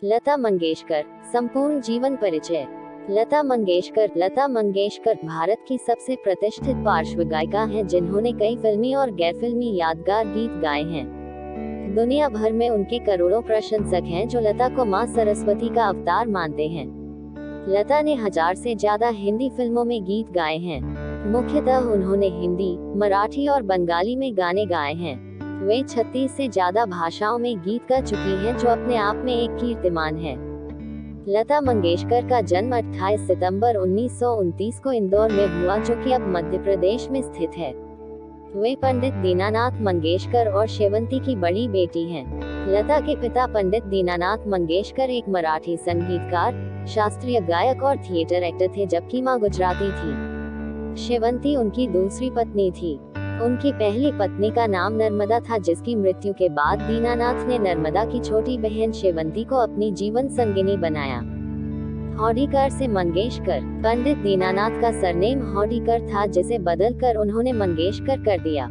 लता मंगेशकर, संपूर्ण जीवन परिचय। लता मंगेशकर भारत की सबसे प्रतिष्ठित पार्श्व गायिका हैं जिन्होंने कई फिल्मी और गैर फिल्मी यादगार गीत गाए हैं। दुनिया भर में उनके करोड़ों प्रशंसक हैं जो लता को मां सरस्वती का अवतार मानते हैं। लता ने 1000 से ज्यादा हिंदी फिल्मों में गीत गाए हैं। मुख्यतः उन्होंने हिंदी, मराठी और बंगाली में गाने गाए हैं। वे 36 से ज्यादा भाषाओं में गीत गा चुकी हैं जो अपने आप में एक कीर्तिमान है। लता मंगेशकर का जन्म 28 सितंबर 1929 को इंदौर में हुआ जो कि अब मध्य प्रदेश में स्थित है। वे पंडित दीनानाथ मंगेशकर और शेवंती की बड़ी बेटी हैं। लता के पिता पंडित दीनानाथ मंगेशकर एक मराठी संगीतकार, शास्त्रीय गायक और थिएटर एक्टर थे जबकि मां गुजराती थी। शेवंती उनकी दूसरी पत्नी थी। उनकी पहली पत्नी का नाम नर्मदा था जिसकी मृत्यु के बाद दीनानाथ ने नर्मदा की छोटी बहन शेवंती को अपनी जीवन संगिनी बनाया। हौडीकर से मंगेशकर। पंडित दीनानाथ का सरनेम हौडीकर था जिसे बदलकर उन्होंने मंगेशकर कर दिया।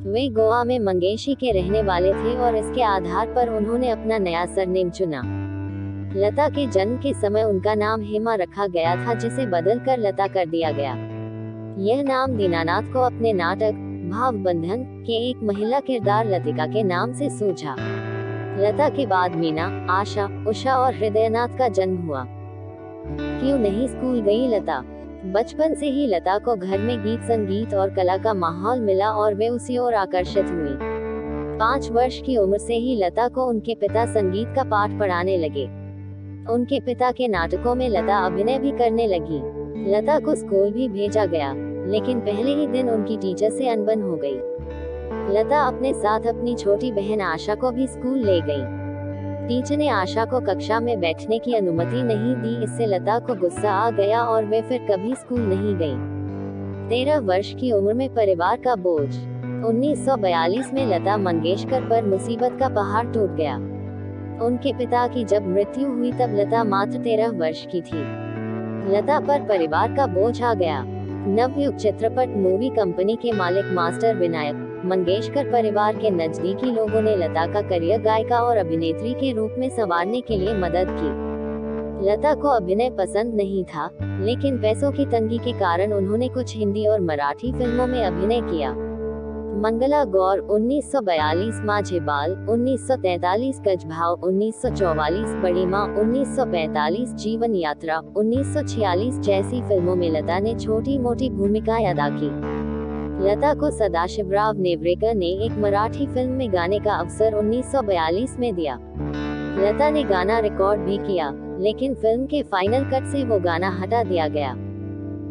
वे गोवा में मंगेशी के रहने वाले थे और इसके आधार पर उन्होंने अपना नया सरनेम चुना। लता के जन्म के समय उनका नाम हेमा रखा गया था जिसे बदलकर लता कर दिया गया। यह नाम दीनानाथ को अपने नाटक भावबंधन के एक महिला किरदार लतिका के नाम से सूझा। लता के बाद मीना, आशा, उषा और हृदयनाथ का जन्म हुआ। क्यों नहीं स्कूल गई लता? बचपन से ही लता को घर में गीत संगीत और कला का माहौल मिला और वे उसी ओर आकर्षित हुई। 5 वर्ष की उम्र से ही लता को उनके पिता संगीत का पाठ पढ़ाने लगे। उनके पिता के नाटकों में लता अभिनय भी करने लगी। लता को स्कूल भी भेजा गया, लेकिन पहले ही दिन उनकी टीचर से अनबन हो गई। लता अपने साथ अपनी छोटी बहन आशा को भी स्कूल ले गई। टीचर ने आशा को कक्षा में बैठने की अनुमति नहीं दी। इससे लता को गुस्सा आ गया और वे फिर कभी स्कूल नहीं गई। 13 वर्ष की उम्र में परिवार का बोझ। 1942 में लता मंगेशकर पर मुसीबत का पहाड़ टूट गया। उनके पिता की जब मृत्यु हुई तब लता मात्र 13 वर्ष की थी। लता पर परिवार का बोझ आ गया। नवयुग चित्रपट मूवी कंपनी के मालिक मास्टर विनायक मंगेशकर परिवार के नजदीकी लोगों ने लता का करियर गायिका और अभिनेत्री के रूप में संवारने के लिए मदद की। लता को अभिनय पसंद नहीं था, लेकिन पैसों की तंगी के कारण उन्होंने कुछ हिंदी और मराठी फिल्मों में अभिनय किया। मंगला गौर 1942, माझे बाल 1943, गजभाव 1944, बड़ी मां 1945, जीवन यात्रा 1946 जैसी फिल्मों में लता ने छोटी मोटी भूमिकाएं अदा की। लता को सदाशिवराव नेवरेकर ने एक मराठी फिल्म में गाने का अवसर 1942 में दिया। लता ने गाना रिकॉर्ड भी किया, लेकिन फिल्म के फाइनल कट से वो गाना हटा दिया गया।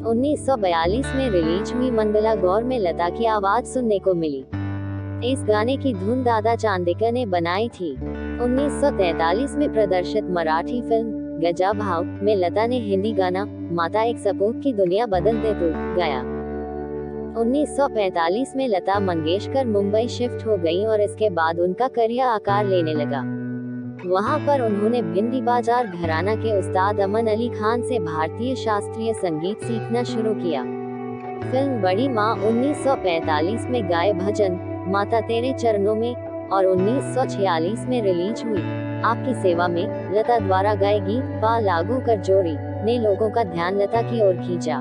1942 में रिलीज हुई मंगला गौर में लता की आवाज सुनने को मिली। इस गाने की धुन दादा चांदेकर ने बनाई थी। 1943 में प्रदर्शित मराठी फिल्म गजाभाव में लता ने हिंदी गाना माता एक सपूत की दुनिया बदल दे तू गाया। 1945 में लता मंगेशकर मुंबई शिफ्ट हो गई और इसके बाद उनका करियर आकार लेने लगा। वहां पर उन्होंने भिंडी बाजार घराना के उस्ताद अमन अली खान से भारतीय शास्त्रीय संगीत सीखना शुरू किया। फिल्म बड़ी मां 1945 में गाए भजन माता तेरे चरणों में और 1946 में रिलीज हुई आपकी सेवा में लता द्वारा गाए गीत पा लागू कर जोड़ी ने लोगों का ध्यान लता की ओर खींचा।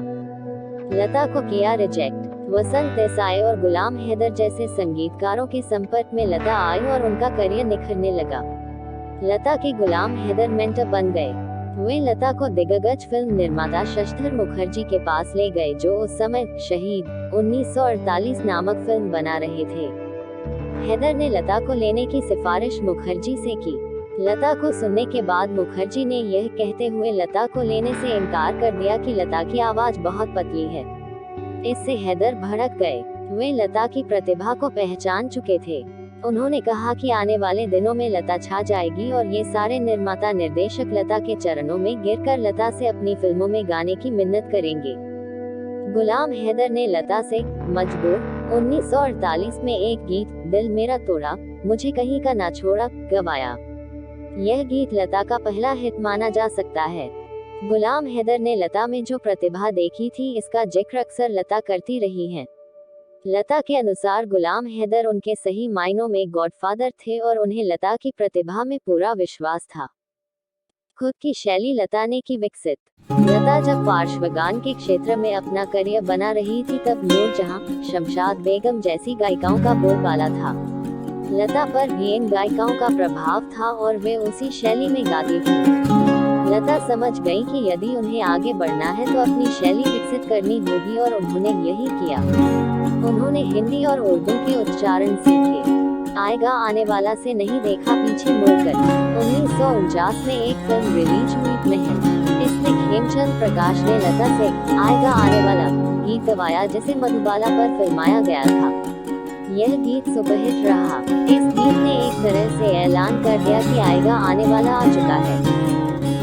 लता को किया रिजेक्ट। वसंत देसाई और गुलाम हैदर जैसे संगीतकारों के संपर्क में लता आई और उनका करियर निखरने लगा। लता के गुलाम हैदर मेंटर बन गए। वे लता को दिग्गज फिल्म निर्माता शशधर मुखर्जी के पास ले गए जो उस समय शहीद 1948 नामक फिल्म बना रहे थे। हैदर ने लता को लेने की सिफारिश मुखर्जी से की। लता को सुनने के बाद मुखर्जी ने यह कहते हुए लता को लेने से इनकार कर दिया कि लता की आवाज बहुत पतली है। इससे हैदर भड़क गए। वे लता की प्रतिभा को पहचान चुके थे। उन्होंने कहा कि आने वाले दिनों में लता छा जाएगी और ये सारे निर्माता निर्देशक लता के चरणों में गिरकर लता से अपनी फिल्मों में गाने की मिन्नत करेंगे। गुलाम हैदर ने लता से मजबूर 1948 में एक गीत दिल मेरा तोड़ा मुझे कहीं का ना छोड़ा गवाया। यह गीत लता का पहला हिट माना जा सकता है। गुलाम हैदर ने लता में जो प्रतिभा देखी थी इसका जिक्र अक्सर लता करती रही हैं। लता के अनुसार गुलाम हैदर उनके सही मायनों में गॉडफादर थे और उन्हें लता की प्रतिभा में पूरा विश्वास था। खुद की शैली लता ने की विकसित। लता जब पार्श्वगान के क्षेत्र में अपना करियर बना रही थी तब नूरजहां, शमशाद बेगम जैसी गायिकाओं का बोलबाला था। लता पर भी इन गायिकाओं का प्रभाव था और वे उसी शैली में गाती थी। लता समझ गई कि यदि उन्हें आगे बढ़ना है तो अपनी शैली विकसित करनी होगी और उन्होंने यही किया। उन्होंने हिंदी और उर्दू के उच्चारण सीखे। आएगा आने वाला से नहीं देखा पीछे मुड़कर 1949 में एक फिल्म रिलीज हुई महल। इसमें खेमचंद प्रकाश ने लता से आएगा आने वाला गीत गवाया जिसे मधुबाला पर फिल्माया गया था। यह गीत सुपरहिट रहा। इस गीत ने एक तरह से ऐलान कर दिया कि आएगा आने वाला आ चुका है।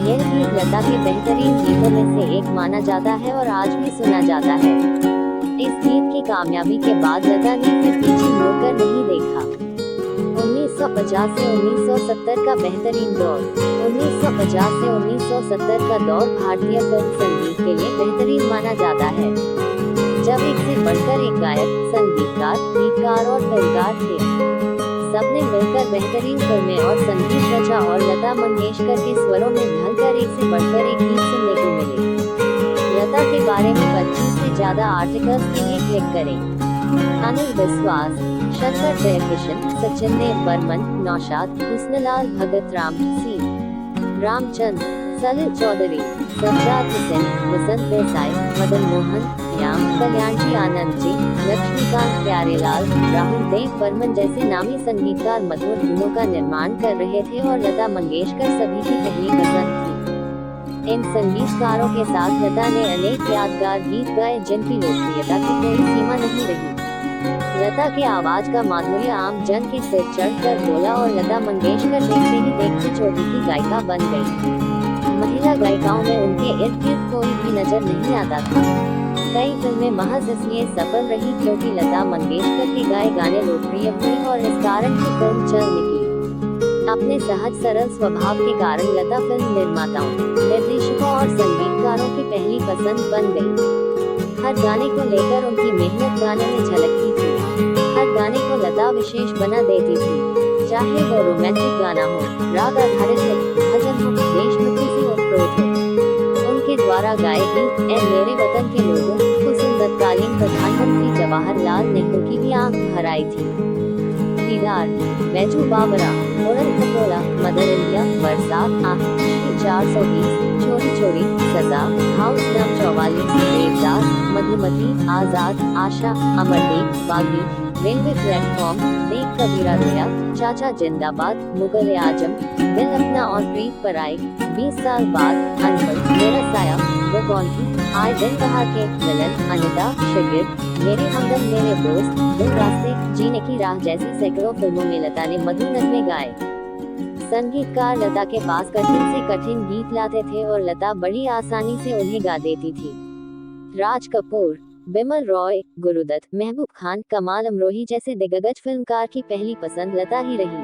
यह गीत लता के बेहतरीन गीतों में से एक माना जाता है और आज भी सुना जाता है। इस गीत की कामयाबी के बाद लता ने फिर पीछे मुड़कर नहीं देखा। 1950 से 1970 का बेहतरीन दौर। 1950 से 1970 का दौर भारतीय फिल्म संगीत के लिए बेहतरीन माना जाता है, जब एक से बढ़कर एक गायक, संगीतकार, गीतकार और फिल्मकार थे। सबने मिलकर बेहतरीन फिल्में और संगीत रचा और लता मंगेशकर के स्वरों में ढलकर एक से बढ़कर एक गीत सुनने को मिले। लता के बारे में 25 से ज्यादा आर्टिकल्स के लिए क्लिक करें। अनिल विश्वास, शंकर जयकिशन, सचिन देव बर्मन, नौशाद, हुस्नलाल भगत, राम सी रामचंद्र, सलिल चौधरी, सज्जाद हुसैन, वसंत देसाई, मदन मोहन, याम, कल्याणजी आनंद जी, लक्ष्मीकांत प्यारेलाल, राहुल देव बर्मन जैसे नामी संगीतकार मधुर धुनों का निर्माण कर रहे थे और लता मंगेशकर सभी की पहली पसंद थी। इन संगीतकारों के साथ लता ने अनेक यादगार गीत गाए जिनकी लोकप्रियता की कोई सीमा नहीं रही। लता के आवाज का माधुर्य आम जन के सिर चढ़कर बोला और लता मंगेशकर देखते ही देखते चोटी की गायिका बन गई। महिला गायिकाओं में उनके इर्द गिर्द कोई भी नजर नहीं आता था। कई फिल्में महज इसलिए सफल रही क्योंकि लता मंगेशकर के गाए गाने लोकप्रिय हुए और इस कारण की फिल्म चल निकली। अपने सहज सरल स्वभाव के कारण लता फिल्म निर्माताओं, निर्देशकों और संगीतकारों की पहली पसंद बन गई। हर गाने को लेकर उनकी मेहनत गाने में झलकती थी। हर गाने को लता विशेष बना देती थी, चाहे वो रोमांटिक गाना हो, राग आधारित हो, भजन हो, देशभक्ति से ओतप्रोत हो। उनके द्वारा गाए गीत ए मेरे वतन के लोगों को सुन तत्कालीन प्रधानमंत्री जवाहरलाल नेहरू की भी आंख भर आई थी। दीदार, बैजू बावरा, उड़न खटोला, मदर इंडिया, बरसात, आशिकी 420, चोरी चोरी, सजा, हाउस नंबर 44, देवदास, मधुमती, आजाद, आशा, अमरदीप, बागी, रेलवे प्लेटफॉर्म, देख कबीरा दया, चाचा जिंदाबाद, मुगल आजम, दिल अपना और प्रीत पराई, 20 साल बाद, अनपढ़, मेरा साया, वो कौन थी, आए दिन बहार के, मिलन, अनिता, शिगिर, मेरे हमदम मेरे दोस्त, दिल रास्ते, जीने की राह जैसी सैकड़ों फिल्मों में लता ने मधुर नगमे गाए। संगीतकार लता के पास कठिन से कठिन गीत लाते थे और लता बड़ी आसानी से उन्हें गा देती थी। राज कपूर, बिमल रॉय, गुरुदत्त, महबूब खान, कमाल अमरोही जैसे दिग्गज फिल्मकार की पहली पसंद लता ही रही।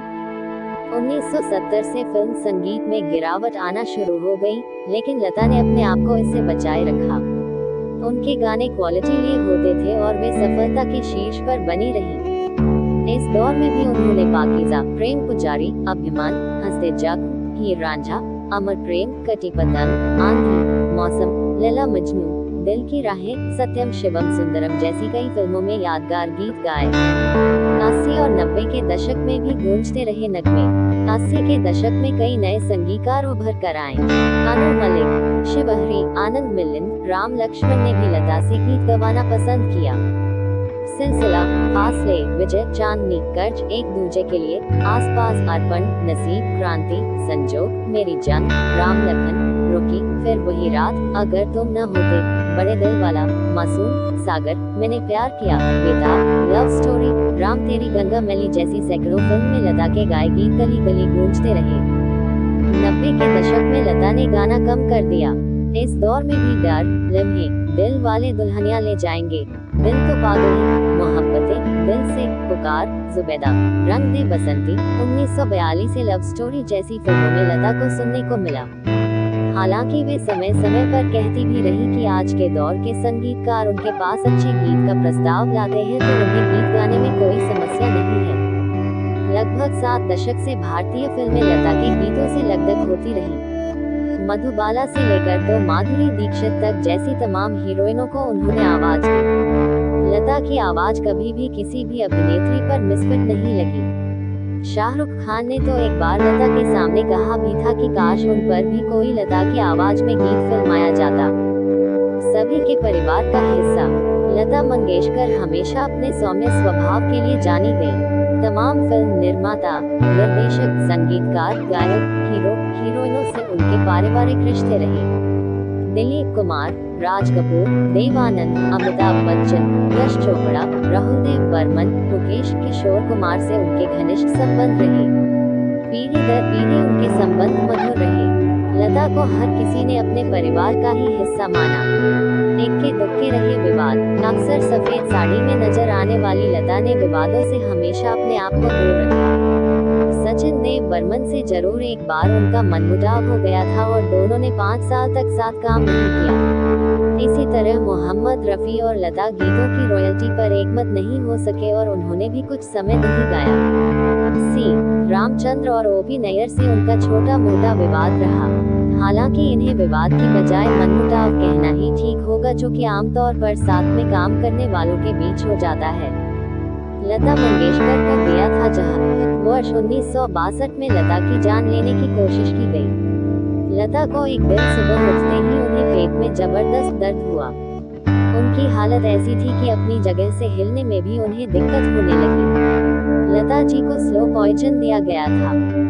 1970 से फिल्म संगीत में गिरावट आना शुरू हो गई, लेकिन लता ने अपने आप को इससे बचाए रखा। उनके गाने क्वालिटी लिए होते थे और वे सफलता के शीर्ष पर बनी रही। इस दौर में भी उन्होंने पाकीज़ा, प्रेम पुजारी, अभिमान, हंसते जग, हीर रांझा, अमर प्रेम, कटी पतंग, आंधी, मौसम, लैला मजनू, दिल की राहें, सत्यम शिवम सुंदरम जैसी कई फिल्मों में यादगार गीत गाए। 80 और 90 के दशक में भी गूंजते रहे नगमे। 80 के दशक में कई नए संगीतकार उभर कर आए। अनु मलिक, शिवहरी, आनंद मिलिंद, राम लक्ष्मण ने भी लता से गीत गवाना पसंद किया। सिलसिला, फासले, विजय, चांदनी, कर्ज, एक दूजे के लिए, आसपास, अर्पण, नसीब, क्रांति, संजोग, मेरी जान, राम लखन, रुकी, फिर वही रात, अगर तुम न होते, बड़े दिल वाला, मासूम, सागर, मैंने प्यार किया, बेताब, लव स्टोरी, राम तेरी गंगा मैली जैसी सैकड़ों फिल्म में लता के गाए गीत गली गली गूंजते रहे। 90 के दशक में लता ने गाना कम कर दिया। इस दौर में भी डर, लम्हे, दिल वाले दुल्हनिया ले जाएंगे, दिल तो पागल है, मोहब्बतें, दिल से, पुकार, जुबैदा, रंग दे बसंती, 1942 से लव स्टोरी जैसी फिल्मों में लता को सुनने को मिला। हालांकि वे समय समय पर कहती भी रही कि आज के दौर के संगीतकार उनके पास अच्छे गीत का प्रस्ताव लाते हैं तो उन्हें गीत गाने में कोई समस्या नहीं है। लगभग 7 दशक से भारतीय फिल्में लता के गीतों से लगभग होती रही। मधुबाला से लेकर तो माधुरी दीक्षित तक जैसी तमाम हीरोइनों को उन्होंने आवाज दी। लता की आवाज कभी भी किसी भी अभिनेत्री पर मिसफिट नहीं लगी। शाहरुख खान ने तो एक बार लता के सामने कहा भी था कि काश उन पर भी कोई लता की आवाज में गीत फिल्माया जाता। सभी के परिवार का हिस्सा लता मंगेशकर हमेशा अपने सौम्य स्वभाव के लिए जानी गई। तमाम फिल्म निर्माता, निर्देशक, संगीतकार, गायक, हीरो, हीरोइनों से उनके पारिवारिक रिश्ते रहे। दिलीप कुमार, राज कपूर, देव आनंद, अमिताभ बच्चन, यश चोपड़ा, राहुल देव बर्मन, मुकेश, किशोर कुमार से उनके घनिष्ठ संबंध रहे। पीढ़ी दर पीढ़ी उनके संबंध मधुर रहे। लता को हर किसी ने अपने परिवार का ही हिस्सा माना। इक्के दुक्के रहे विवाद। अक्सर सफेद साड़ी में नजर आने वाली लता ने विवादों से हमेशा अपने आप को दूर रखा। सचिन देव बर्मन से जरूर एक बार उनका मनमुटाव हो गया था और दोनों ने 5 साल तक साथ काम नहीं किया। इसी तरह मोहम्मद रफी और लता गीतों की रॉयल्टी पर एकमत नहीं हो सके और उन्होंने भी कुछ समय नहीं गाया। सी रामचंद्र और ओपी नैयर से उनका छोटा मोटा विवाद रहा। हालांकि इन्हें विवाद की बजाय मनमुटाव कहना ही ठीक होगा, जो कि आमतौर पर साथ में काम करने वालों के बीच हो जाता है। लता मंगेशकर का दिया था जहां वर्ष 1962 में लता की जान लेने की कोशिश की गई। लता को एक दिन सुबह उठते ही उन्हें पेट में जबरदस्त दर्द हुआ। उनकी हालत ऐसी थी कि अपनी जगह से हिलने में भी उन्हें दिक्कत होने लगी। लता जी को स्लो पॉइजन दिया गया था।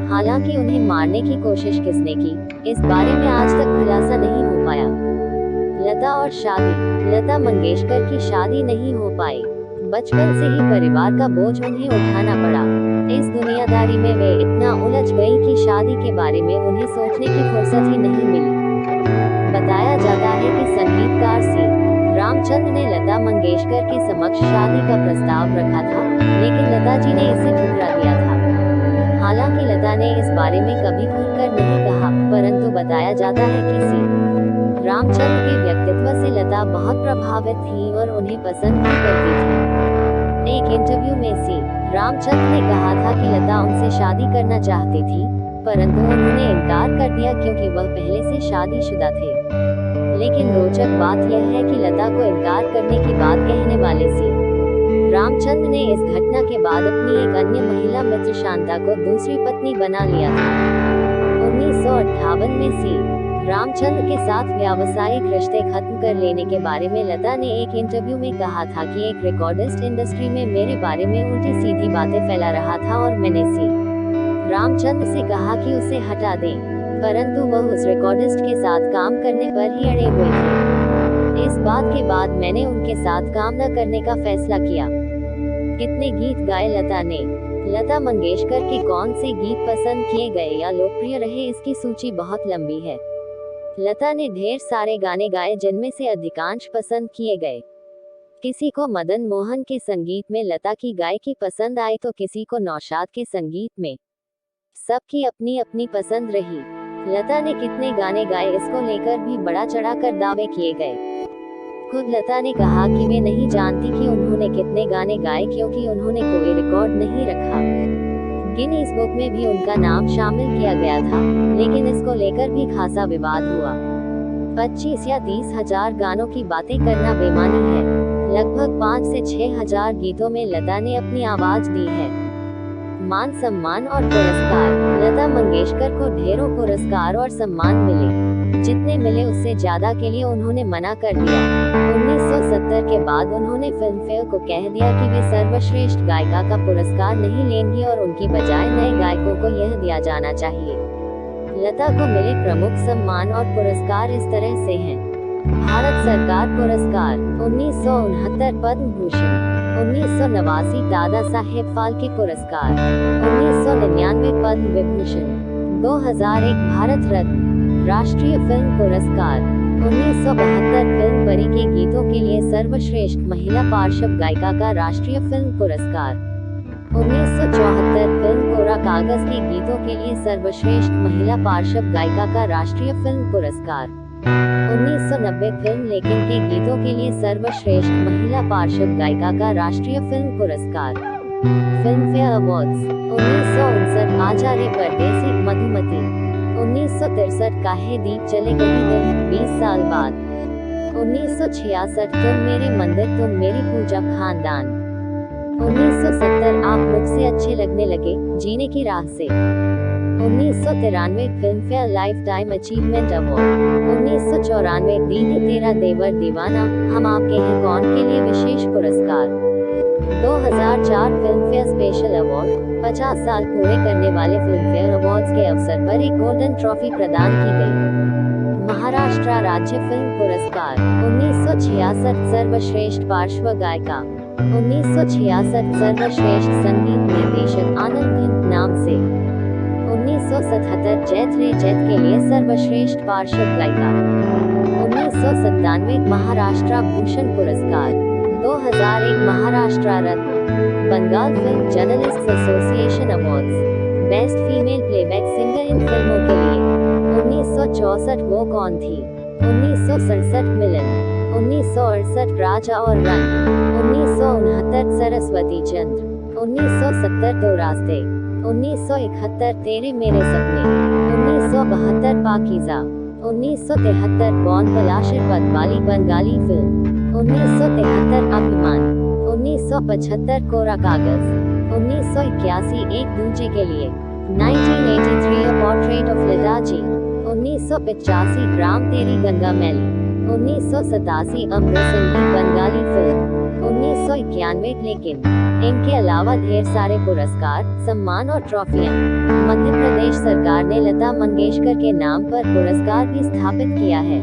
हालांकि उन्हें मारने की कोशिश किसने की, इस बारे में आज तक खुलासा नहीं हो पाया। लता और शादी। लता मंगेशकर की शादी नहीं हो पाई। बचपन से ही परिवार का बोझ उन्हें उठाना पड़ा। इस दुनियादारी में वे इतना उलझ गई कि शादी के बारे में उन्हें सोचने की फुर्सत ही नहीं मिली। बताया जाता है कि संगीतकार सी रामचंद्र ने लता मंगेशकर के समक्ष शादी का प्रस्ताव रखा था, लेकिन लता जी ने इसे ठुकरा दिया था। हालांकि लता ने इस बारे में कभी खुलकर नहीं कहा, परंतु बताया जाता है कि सी रामचंद्र के व्यक्तित्व से लता बहुत प्रभावित थी और उन्हें पसंद भी करती थी। एक इंटरव्यू में सी रामचंद्र ने कहा था कि लता उनसे शादी करना चाहती थी, परंतु उन्होंने इनकार कर दिया क्योंकि वह पहले से शादीशुदा थे। लेकिन रोचक बात यह है कि लता को इनकार करने की बात कहने वाले सी रामचंद्र ने इस घटना के बाद अपनी एक अन्य महिला मित्र शांता को दूसरी पत्नी बना लिया था। 1958 में सी रामचंद्र के साथ व्यावसायिक रिश्ते खत्म कर लेने के बारे में लता ने एक इंटरव्यू में कहा था कि एक रिकॉर्डिस्ट इंडस्ट्री में मेरे बारे में उल्टी सीधी बातें फैला रहा था और मैंने सी रामचंद्र से कहा कि उसे हटा दें, परंतु वह उस रिकॉर्डिस्ट के साथ काम करने पर ही अड़े हुए थे। इस बात के बाद मैंने उनके साथ काम न करने का फैसला किया। कितने गीत गाए लता ने? लता मंगेशकर के कौन से गीत पसंद किए गए या लोकप्रिय रहे, इसकी सूची बहुत लंबी है। लता ने ढेर सारे गाने गाए जिनमें से अधिकांश पसंद किए गए। किसी को मदन मोहन के संगीत में लता की गायकी पसंद आई तो किसी को नौशाद के संगीत में। सबकी अपनी अपनी पसंद रही। लता ने कितने गाने गाए, इसको लेकर भी बड़ा चढ़ाकर दावे किए गए। खुद लता ने कहा कि वे नहीं जानती कि उन्होंने कितने गाने गाए क्योंकि उन्होंने कोई रिकॉर्ड नहीं रखा। गिनीज बुक में भी उनका नाम शामिल किया गया था, लेकिन इसको लेकर भी खासा विवाद हुआ। 25 या 30 हजार गानों की बातें करना बेमानी है। लगभग 5 से 6 हजार गीतों में लता ने अपनी आवाज दी है। मान सम्मान और पुरस्कार। लता मंगेशकर को ढेरों पुरस्कार और सम्मान मिले। जितने मिले उससे ज्यादा के लिए उन्होंने मना कर दिया। 1970 के बाद उन्होंने फिल्मफेयर को कह दिया कि वे सर्वश्रेष्ठ गायिका का पुरस्कार नहीं लेंगी और उनकी बजाय नए गायकों को यह दिया जाना चाहिए। लता को मिले प्रमुख सम्मान और पुरस्कार इस तरह से हैं। भारत सरकार पुरस्कार 1969 पद्म भूषण, 1989 दादा साहेब फाल्के पुरस्कार, 1999 पद्म विभूषण, 2001 भारत रत्न, राष्ट्रीय फिल्म पुरस्कार, 1972 फिल्म परी के गीतों के लिए सर्वश्रेष्ठ महिला पार्श्व गायिका का राष्ट्रीय फिल्म पुरस्कार, 1974 फिल्म कोरा कागज के गीतों के लिए सर्वश्रेष्ठ महिला पार्श्व गायिका का राष्ट्रीय फिल्म पुरस्कार, 1990 फिल्म लेकिन के गीतों के लिए सर्वश्रेष्ठ महिला पार्श्व गायिका का राष्ट्रीय फिल्म पुरस्कार। फिल्मफेयर अवार्ड्स 1959 आचार्य परदेसी मधुमती, 1963 काहे दीप जले कहीं दिन 20 साल बाद। 1966 तुम मेरे मंदिर तुम मेरी पूजा खानदान। 1970 आप मुझसे अच्छे लगने लगे जीने की राह से। 1993 film fair life time achievement award. 1994 दीदी तेरा देवर दीवाना हम आपके हैं कौन के लिए विशेष पुरस्कार। 2004 फिल्म फेयर स्पेशल अवार्ड। 50 साल पूरे करने वाले फिल्म फेयर अवार्ड्स के अवसर पर एक गोल्डन ट्रॉफी प्रदान की गई। महाराष्ट्र राज्य फिल्म पुरस्कार। 1966 सर्वश्रेष्ठ पार्श्व गायिका। 1966 सर्वश्रेष्ठ संगीत निर्देशक आनंद हिंद नाम से। 1977 जैत रे जैत के लिए सर्वश्रेष्ठ पार्श्व गायिका। 1997 महाराष्ट्र भूषण पुरस्कार। 2001 Maharashtra Ratna. Bengal film journalist association awards. Best female playback singer इन फिल्मों के लिए। 1964 वो कौन थी। 1967 मिलन। 1968 राजा और रंग। 1969 सरस्वती चंद्र। 1970 दो रास्ते। 1971 तेरे मेरे सपने। 1972 पाकीज़ा। 1973 बॉन पलाशीर्पद वाली बंगाली फिल्म। 1973 अभिमान। 1975 कोरा कागज। 1981 एक दूजे के लिए। 1983 A Portrait of Lata जी। 1985 ग्राम तेरी गंगा मैली। 1987 अमृत संगीत बंगाली फिल्म। 1991 लेकिन इनके अलावा ढेर सारे पुरस्कार सम्मान और ट्रॉफियां। मध्य प्रदेश सरकार ने लता मंगेशकर के नाम पर पुरस्कार भी स्थापित किया है।